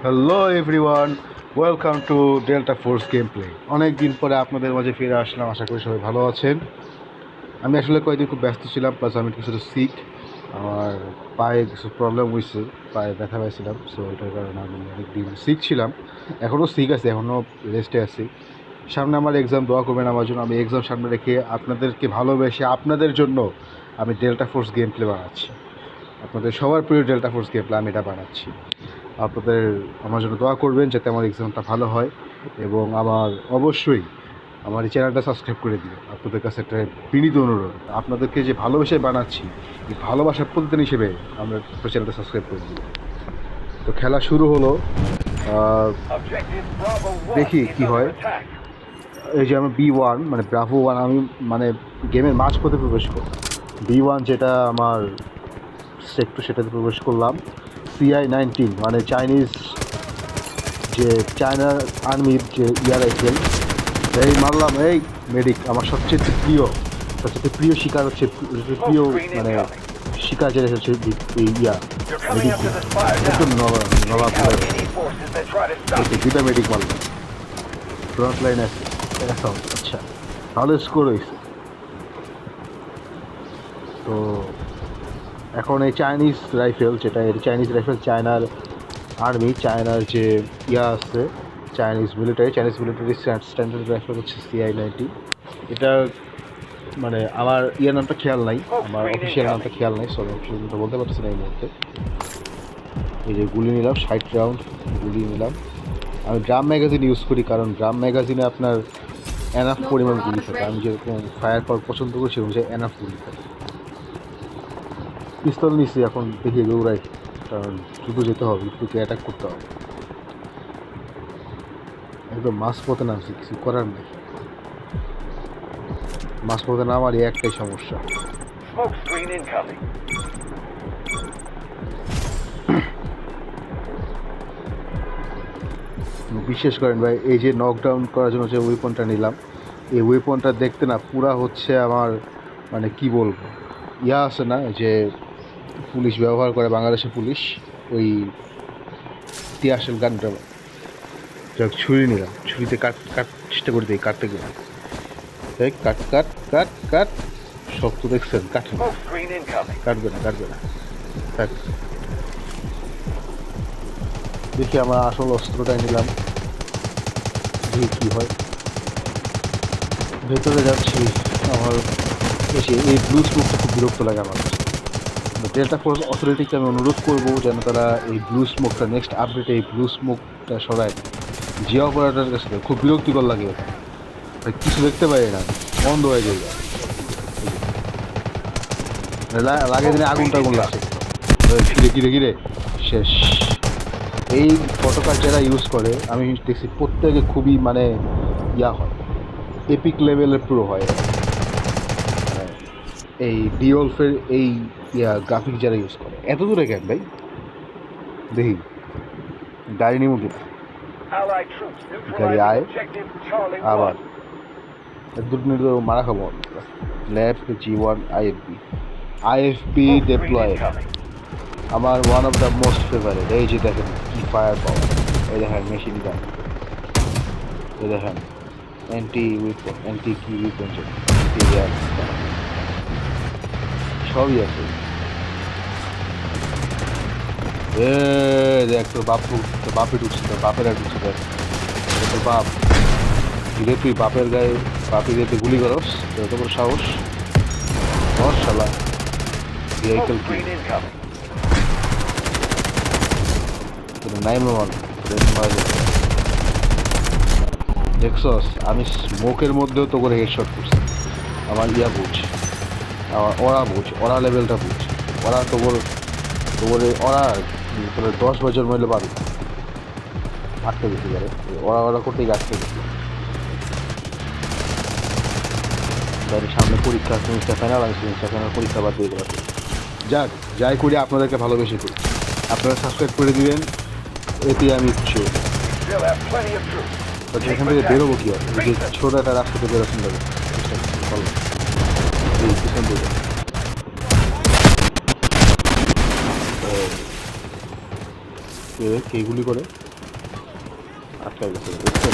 Hello everyone, welcome to delta force game play. অনেক দিন পরে আপনাদের মাঝে ফিরে আসলাম, আশা করি সবাই ভালো আছেন। আমি আসলে কয়েকদিন খুব ব্যস্ত ছিলাম, প্লাস আমি কিছুটা সিক, আমার পায়ে কিছু প্রবলেম হয়েছে, পায়ে ব্যথা পাইছিলাম। সো এটার কারণে আমি অনেকদিন সিক ছিলাম, এখনও সিক আছে, এখনও রেস্টে আছি। সামনে আমার এক্সাম, দোয়া করবেন আমার জন্য। আমি এক্সাম সামনে রেখে আপনাদেরকে ভালোবেসে আপনাদের জন্য আমি ডেল্টা ফোর্স গেম প্লে বানাচ্ছি। আপনাদের সবার প্রিয় ডেল্টা ফোর্স গেম প্লে আমি এটা বানাচ্ছি। আপনাদের আমার জন্য দোয়া করবেন যাতে আমার এক্সামটা ভালো হয়, এবং আমার অবশ্যই আমার এই চ্যানেলটা সাবস্ক্রাইব করে দিবেন। আপনাদের কাছে একটা বিনীত অনুরোধ, আপনাদেরকে যে ভালোবাসায় বানাচ্ছি, এই ভালোবাসার প্রতিদান হিসেবে আমরা চ্যানেলটা সাবস্ক্রাইব করে দিই। তো খেলা শুরু হলো, দেখি কি হয়। এই যে আমি B1 মানে ব্রাভো 1, আমি মানে গেমের মাঝপথে প্রবেশ করি। B1 যেটা আমার সেক্টর, সেটাতে প্রবেশ করলাম। CI-19 মানে চাইনিজ, যে চায়নার আর্মির যে রাইফেল, এই মারলাম। এই মেডিক, আমার সবচেয়ে প্রিয় শিকার হচ্ছে, প্রিয় মানে শিকার যেটা হচ্ছে এই মেডিক। একদম নবাব দুটা মেডিক মারলাম, ফ্রন্ট লাইন আছে। আচ্ছা, ভালো স্কোর হয়েছে। তো এখন এই চাইনিজ রাইফেল, যেটা এই চাইনিজ রাইফেল চায়নার আর্মি, চায়নার যে আছে চাইনিজ মিলিটারি স্ট্যান্ডার্ড রাইফেল হচ্ছে CI-90। এটা মানে আমার নামটা খেয়াল নাই, আমার অফিসিয়াল নামটা খেয়াল নাই, সরি অফিসিয়াল নামটা বলতে পারছি না এই মুহূর্তে। এই যে গুলি নিলাম, 60 রাউন্ড গুলি নিলাম। আমি ড্রাম ম্যাগাজিন ইউজ করি, কারণ ড্রাম ম্যাগাজিনে আপনার এনাফ পরিমাণ গুলি থাকে। আমি যেরকম ফায়ার পাওয়ার পছন্দ করি, সেরকম যে এনাফ গুলি থাকে। পিস্তল নিচ্ছি, এখন দেখি দৌড়াই, কারণ দ্রুত যেতে হবে, দ্রুত অ্যাটাক করতে হবে। একদম মাঝপথে নামছি, কিছু করার নেই। মাঝপথে নামারই একটাই সমস্যা, বিশেষ করেন ভাই, এই যে নকডাউন করার জন্য যে ওয়েপনটা নিলাম, এই ওয়েপনটা দেখতে না পুরা হচ্ছে আমার, মানে কি বলবো, আছে না যে পুলিশ ব্যবহার করে, বাংলাদেশের পুলিশ, ওই তিয়াসেল গানটা। যাক, ছুরি নিলাম, ছুরিতে কাট চেষ্টা করে দিই, কাটতে গেলাম, কাট কাট কাট কাট, শক্ত দেখছেন, কাটবে না থাক। দেখি আমার আসল অস্ত্রটাই নিলাম, দেখি কী হয়। ভেতরে যাচ্ছি। আমার এসে এই ব্লু স্মোকটা খুব বিরক্ত লাগে আমার কাছে। ডেল্টা ফোর্স অথরিটিকে আমি অনুরোধ করবো যেন তারা এই ব্লু স্মোকটা, নেক্সট আপডেটে এই ব্লু স্মোকটা সরায়। জিও অপারেটার কাছে খুব বিরক্তিকর লাগে, ওটা কিছু দেখতে পাই না, বন্ধ হয়ে যায়, লাগে দিনে আগুন লাগছে। ঘিরে ঘিরে শেষ। এই ফটোকার যারা ইউজ করে আমি দেখছি প্রত্যেকে খুবই মানে হয়, এপিক লেভেলের পুরো হয়। এই ডিওলফের এই গ্রাফিক যারা ইউজ করে, এত দূরে কেন ভাই? দেখি গাড়ি নিয়ে উঠে, গাড়ি আয় আবার দূর নিয়ে মারা খাবো। ল্যাব G1 IFB ডেপ্লয় আমার one of the most favourite. এই যে দেখেন কি ফায়ার পাওয়ার, এই দেখেন মেশিন গান, এই দেখেন অ্যান্টি কি উইপন, সবই আছে। দেখ তোর বাপে ঢুকছে, তোর বাপেরা ঢুকছে, দেখ তোর বাপ। ধীরে তুই বাপের গায়ে বাপি দিয়ে গুলি করস, তোর এত বড় সাহস! শালা ভেহিকল কি 911 দেখছস? আমি স্মোকের মধ্যেও তো করে হেডশট করছি। আমার বুঝ, ওরা লেভেলটা বুঝ, ওরা ওরা তোর 10 বছর মহিলা পাবে, আটকে দিতে পারে। ওরা করতেই আটকে দিতে। তাদের সামনে পরীক্ষা, সেমিস্টার ফাইনাল, আমি সেমিস্টার ফাইনাল পরীক্ষা বাদ দিয়ে দেওয়া। যাক, যাই করি আপনাদেরকে ভালোবেসে করি। আপনারা সাবস্ক্রাইব করে দিবেন, এতে আমি খুশি হব। এখান থেকে বেরোবো কি হয়? যে ছোট একটা রাস্তাতে বেরোচ্ছেন যাবে, পিছন দিকে কে গুলি করে আটকা গেছে দেখছেন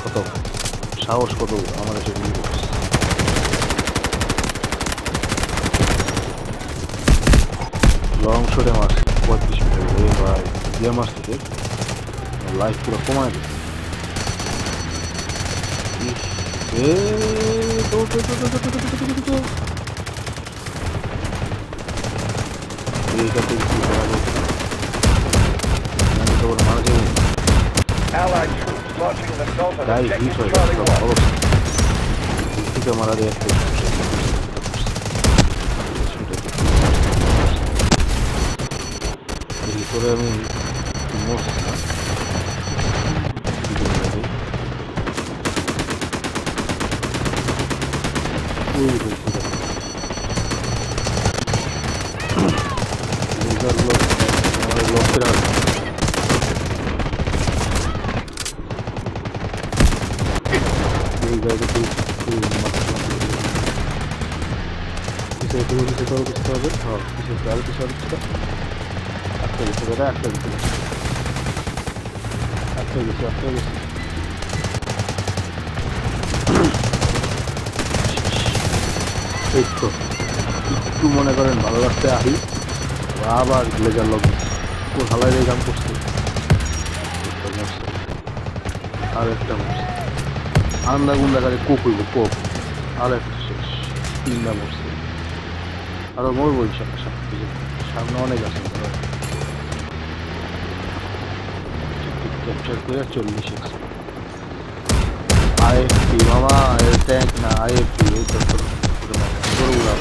কত সাহস কত আমার এসে গুলি করছে লং শটে মারছে 35 মিটার রে ভাই দিয়ে মারছে লাইফ পুরো কমায় দিচ্ছে এইটাতে কি করা যায় মারা যাবে Allied troops launching an assault on গায়ে objective হিট হয়ে Charlie যাচ্ছে 1. অবস্থা থেকে মারা যায় একটা ভিতরে আমি মরছি না লোকেরা এই জায়গাতে কিছু হবে হ্যাঁ কিছু আরো কিছু আরো কিছু আটকে গেছে দাদা আটকে গেছে আটকে গেছে আটকে গেছে এই তো একটু মনে করেন ভালো রাখতে আহি আবার লেজার লগ কোন হালাই গান করছে আর একটা মরছে আন্দা গুন্ডা গাড়ি কোক হইব কোক আর একটা শেষ তিনটা মরছে আরো মরবো সামনে অনেক আছে ক্যাপচার করে 40 আইএফপি মামা এর ট্যাঙ্ক না আইএফপি এই তো গরুগুলা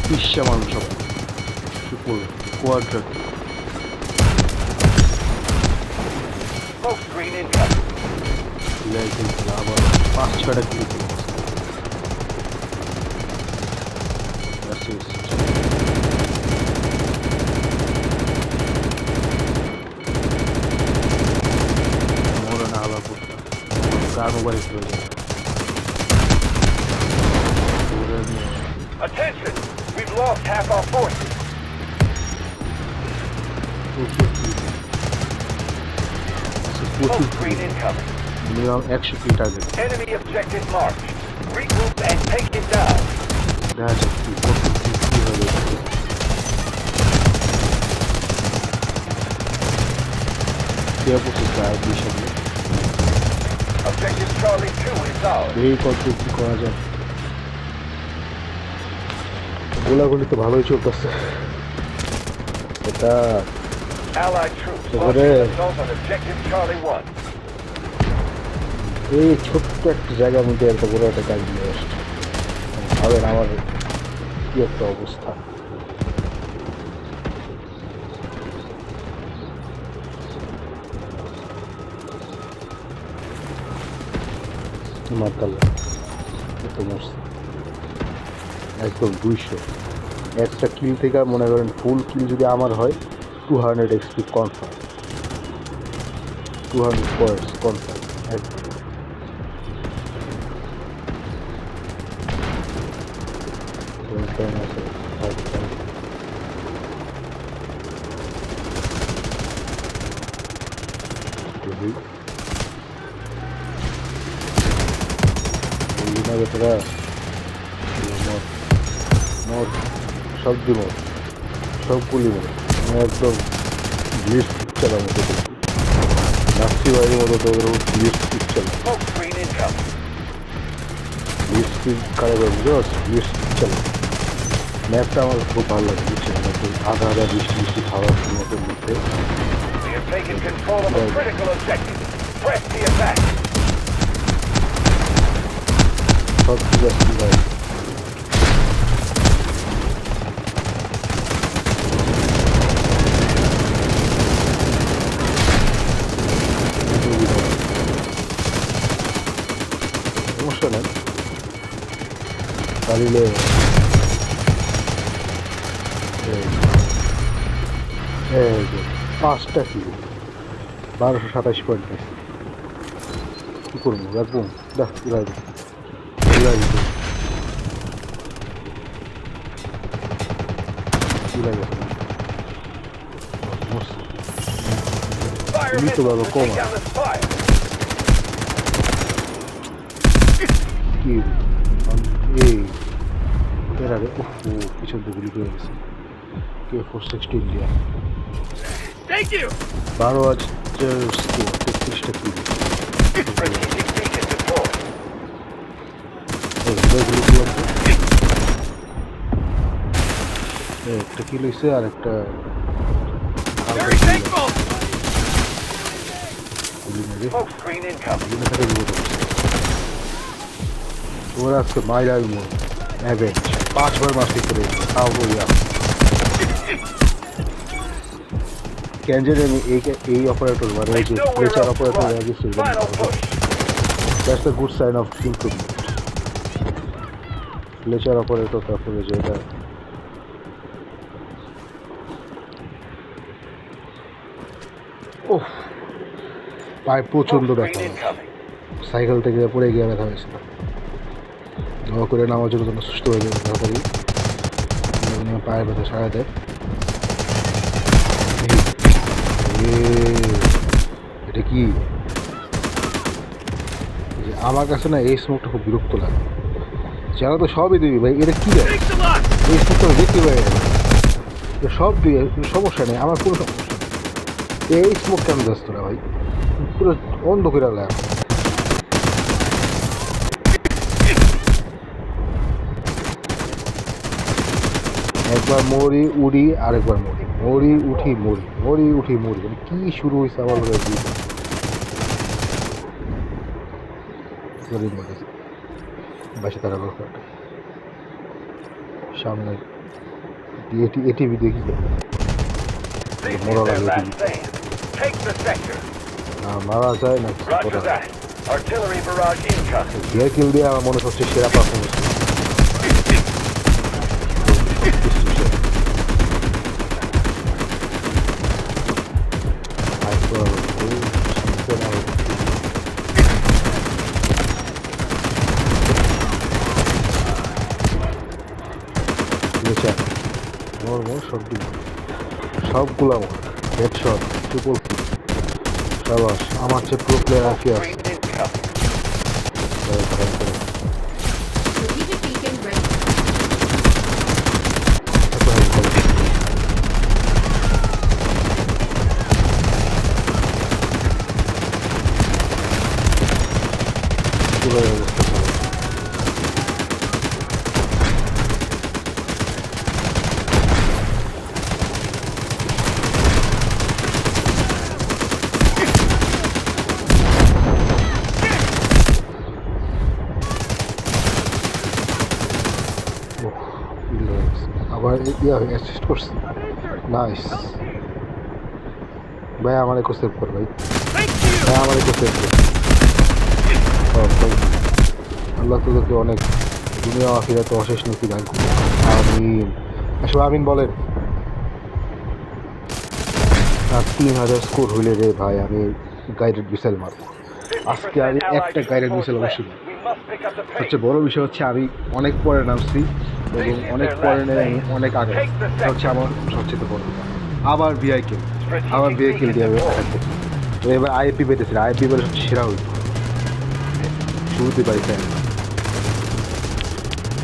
পিসা মানুষ সব Supur quadrate Smoke screen incoming. আবার 5-6টা ক্লিক মরে না আবার কার মোবাইল হয়ে যায় Attention! We've lost half our forces. Smoke screen incoming. Minimum 100 feet আগে Enemy objective marked. Regroup and take it down. দেখা যাক কি হবে কে বসে যায় বিষয়ে Objective Charlie 2 is ours. এই কত কি করা যায় গোলাগুলি তো ভালোই চলতেছে এটা Allied troops Over launching there. an assault on objective Charlie 1. এই ছোট্ট একটা জায়গার মধ্যে এত বড় একটা কাজ নিয়ে আসছে ভাবেন আমার কি একটা অবস্থা মাতাল্লা এত মরছে একদম 200 একটা কিল থেকে মনে করেন ফুল কিল যদি আমার হয় 200 এক্সপি কনফার্ম 200 পয়েন্টস কনফার্ম একদম ভেতরে মদ সব দিব সবগুলি মদ আমি একদম লিস্ট চালার মতো দেখি নাচি বাড়ির মতো তো লিস্ট চালা Smoke screen incoming. লিস্ট কারে বুঝতে পারছি লিস্ট চালা ম্যাপটা আমার খুব ভালো লাগে বুঝছেন আধা আধা বৃষ্টি খাওয়ার মতো মধ্যে We have taken control of a critical objective. Press the attack. সব ঠিক আছে ভাই সমস্যা নেই পারিলে পাঁচটা কিলো 1227 পয়েন্ট আছে কী করবো রাখবো দেখ চলে গেছে Fire Need to missiles have a to coma. take down the spy. কি এই এর আগে পিছন দিয়ে গুলি করে গেছে কে 460 ইন্ডিয়া Thank you. 12,000 স্কোর 33টা কিলো Strategic beacon deployed. গুলি করলাম একটা কিল হয়েছে আর একটা Very thankful. গুলি মেরে Smoke screen incoming. গুলি থাকে বিপদ ওরা আজকে মাইরা অ্যাভেঞ্জ 5বার মাস্টি করে তাও বলিয়া ক্যানজের আমি এই অপারেটর মানে এই There's যে nowhere প্লেচার else to operator run. Register Final push. That's the good sign of improvement প্লেচার অপারেটর তারপরে যেটা ওহ পায়ে প্রচণ্ড Smoke ব্যথা screen incoming. সাইকেল থেকে পড়ে গিয়ে ব্যথা হয়েছিল দোয়া করে নামার জন্য যেন সুস্থ হয়ে যাবে তাড়াতাড়ি পায়ের ব্যথা সারা দেয় এটা কি আমার কাছে না এই স্মোকটা খুব বিরক্ত লাগে যারা তো সবই দিবি ভাই এটা কি দেয় Thanks a lot. এই স্মোকটা দেখতে পাই সব দিয়ে সমস্যা নেই আমার কোনো সমস্যা নেই এই স্মোক কেন যাস তোরা ভাই পুরো অন্ধ করে লাগে একবার মরি উড়ি আরেকবার মরি উঠি মরি উঠি মরি মানে কি শুরু হয়েছে আমার বাসে তারা সামনে এটিভি দেখি This মোড়া is their লাগে last stand. Take the sector. না মারা যায় না Roger that. Artillery barrage incoming. Gear kill দিয়ে আমার মনে হচ্ছে সেরা পারফরমেন্স সবগুলো হেডশট ট্রিপল কিল সাবাস আমার চেয়ে প্রো প্লেয়ার আর কি আছে Screen incoming. Strategic beacon ready. পুরো অবস্থা খারাপ। ওহ, কিল হয়ে গেছে। আবার অ্যাসিস্ট করছি নাইস ভাই আমার একটু সেভ কর ভাই Thank you. ভাই আমার একটু সেভ কর আল্লাহ তোদেরকে অনেক দুনিয়া আখিরাতে অশেষ নথি দান করুন আমিন আসলে আমিন বলেন আর 3,000 স্কোর হইলে রে ভাই আমি গাইডেড মিসাইল মারবো আজকে আমি একটা গাইডেড মিসাইল অবশ্যই মারবো। We must pick up the pace. সবচেয়ে বড় বিষয় হচ্ছে আমি অনেক পরে নামছি এবং অনেক পরে নেই আমি অনেক আগে এটা হচ্ছে আমার সবচেয়ে বড় ব্যাপার। আবার ভিআইকেল আবার ভিআইকেল দিয়ে আমি attack করছি। তো এবার আইএপি পেতেছি আইএপি বলে সবচেয়ে সেরা হইল শুরুতে পাইছে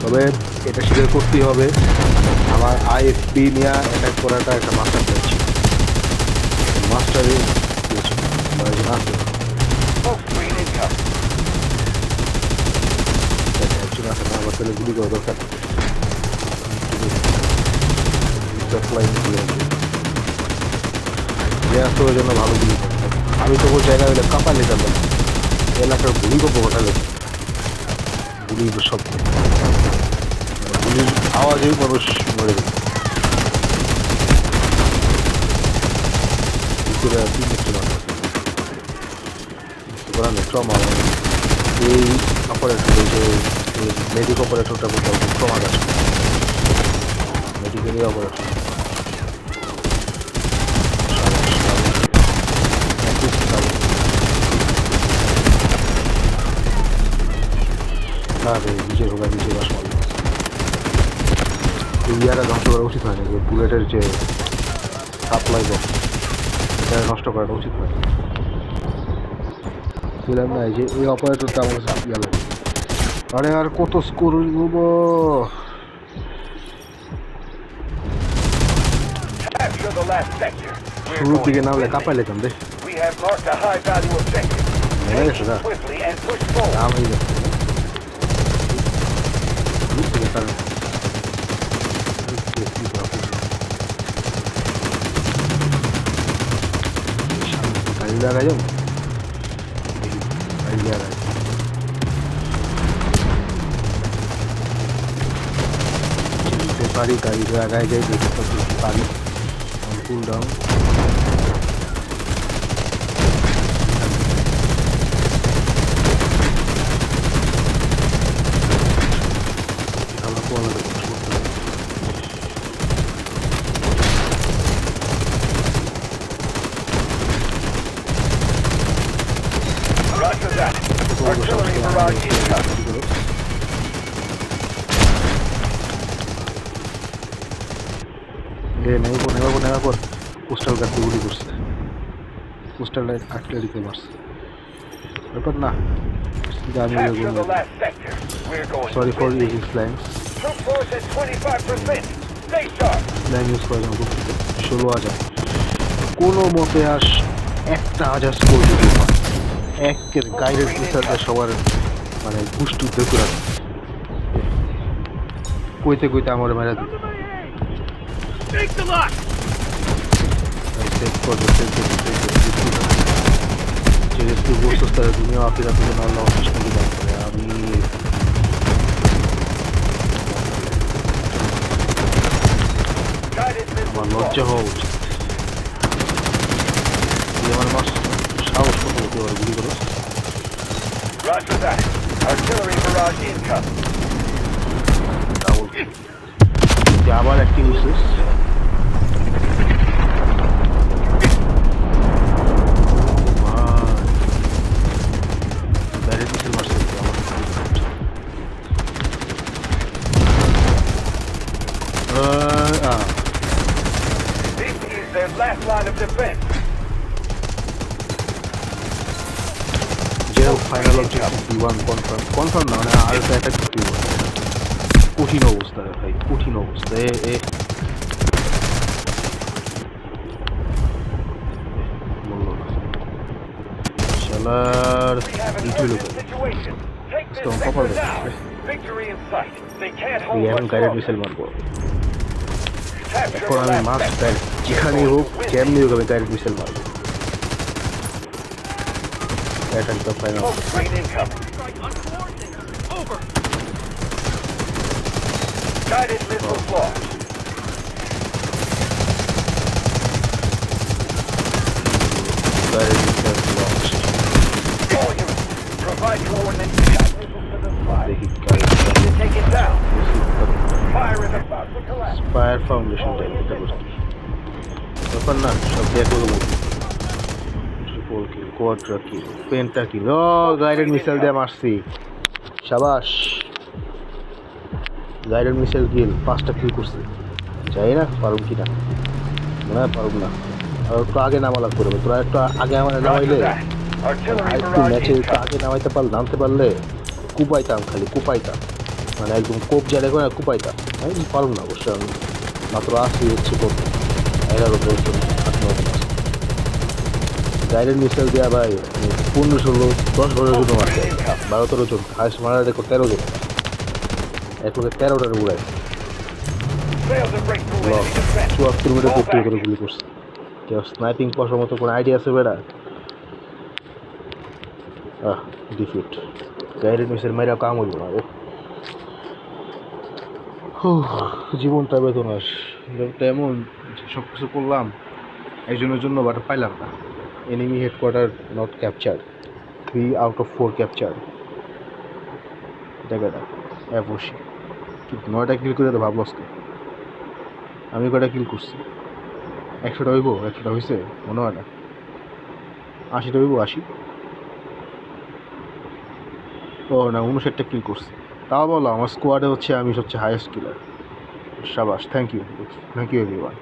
তবে এটা স্বীকার করতেই হবে আমার আইএফপি নিয়ে অ্যাটাক করাটা একটা মাস্টার প্ল্যান ছিল মাস্টারে আছে Smoke screen incoming. একজন আছে না আমার তাহলে গুলি করা দরকার সাপ্লাই ওই জন্য ভালো গুলি করে আমি তো ওই জায়গায় হলে কাঁপা নিতাম না এলাকার গুলি করবো হোটেলে গুলির শব্দ গুলির আওয়াজেই মানুষ মরে গেছে ট্রমা এই অপারেটর যে মেডিক অপারেটরটা বলতে হবে ট্রমা গাছ মেডিকেলের অপারেটর না রে নিজের হোক নিজের বাস এই ইয়ারা ধ্বংস করা উচিত হয় না, যে বুলেটের যে সাপ্লাই বক্স এটা নষ্ট করাটা উচিত হয়। বুঝলাম না, এই যে এই অপারেটরটা আমার কাছে ইয়া লাগে। আরে আর কত স্কোর নেবো? Capture the last sector. We're শুরুর going দিকে to নামলে win কাঁপাই this. লেতাম রে। We have marked a high-value objective. নেমে Take গেছে it না, swiftly and push forward. নাম হয়ে গেছে। শুরুর দিকে কারণ গাড়ি লাগাই যাবো, গাড়ি লাগাই পারি, গাড়ি লাগাই যাই, দেখতে পারি। কুল ডাউন আমরা কোন Roger that. Artillery barrage incoming. নেওয়ার পর পোস্টাল গাড়িতে গুলি করছে, পোস্টাল লাইট আটকে দিতে পারছে ব্যাপার না। আমি Capture the last sector. We're going sorry to for win this. Using slangs. Troop force at 25%. Stay sharp. Slang use করা যেমন 16,000, কোনো মতে একটা হাজার স্কোর যদি হয়, একের গাইডের টিচারদের সবার মানে পুষ্টি দেখে রাখে, কইতে কইতে আমার মেরা দিই। সেভ করবে, যে রেস্কিউ করছিস তারা দুনিয়া আফিরা থেকে না আল্লাহ শেষ করে দান করে। আমি Guided আমার missile লজ্জা launch. হওয়া উচিত। তুই আমার মাস সাহস কত হতে পারে গুলি করো। Roger that. Artillery barrage incoming. Double যে আবার অ্যাক্টিভ মিসেস ব্যারেট মিসেল মারছে This is their last line of defense. যেরকম ফাইনাল অবজেক্টিভ P1 কনফার্ম না, মানে আর একটা অ্যাটাক করতে হবে। কঠিন অবস্থা রে ভাই, কঠিন অবস্থা। এ বললো না শালার We have an ইট হইল urgent situation. Take this Stone sector couple now. there. Victory in sight. They can't এই hold এখন much গাইডেড মিসেল longer. মারবো। Capture এখন the আমি last মাস্ট sector. যেখানেই হোক যেমনি হোক আমি গাইডেড মিসেল মারবো। Attack the final. Smoke screen incoming. Guided missile launch. Guided missile launch. Volume. Provide coordinates. Guide missiles to the sky. দেখি Need to take it down. Guided Fire is about to collapse. Fire foundation type এটা করছি ব্যাপার না, সব দেখো triple কিল, কোয়াড্রা কিল, penta কিল। ও guided missile দিয়ে মারছি, শাবাশ। Guided missile কিল 5টা কিল করছি। জানি না পারুম কি না, মনে হয় পারুম না। আর একটু আগে নামা লাগতে হবে, তোরা একটু আগে আমার নামাইলে, Roger that. Artillery একটু barrage ম্যাচে একটু incoming. আগে নামতে পারলে কুপাইতাম, খালি কুপাইতাম, মানে একদম কোপ যা দেখো না কুপাইতাম। আমি পারুম না অবশ্য, আমি মাত্র আসি হচ্ছে করতে 11 জন 8-9 জন আছে। গাইডেড মিসাইল দেওয়া ভাই 15-16 10-12 জন মারছে, 12-13 জন, হাইস্ট মারা দেখো 13 জন, এক লোকের 13টার উড়ায় Failed to break through enemy defense. 74 metre Fall করতে back. করে গুলি করছে। কেউ স্নাইপিং করার মতো কোনো আইডিয়া আছে বেড়া? ডিফিট গাইডেড মিসাইল মাইরা কাম হইল না। জীবনটা বেদনার, জীবনটা এমন সব কিছু করলাম একজনের জন্য, বাট পাইলাম না। Enemy headquarter not capture, 3 out of 4 capture. দেখা অ্যাপসি 9টা কিল করে তো ভাবলসকে, আমি কয়টা কিল করছি? 100টা হইব? 100টা হয়েছে মনে হয় না। 80টা হইব? 80? ও না, 59টা কিল করছি। তাও বলো আমার স্কোয়াডে হচ্ছে আমি সবচেয়ে হাইয়েস্ট কিলার। শাবাশ, থ্যাংক ইউ এভরিওয়ান।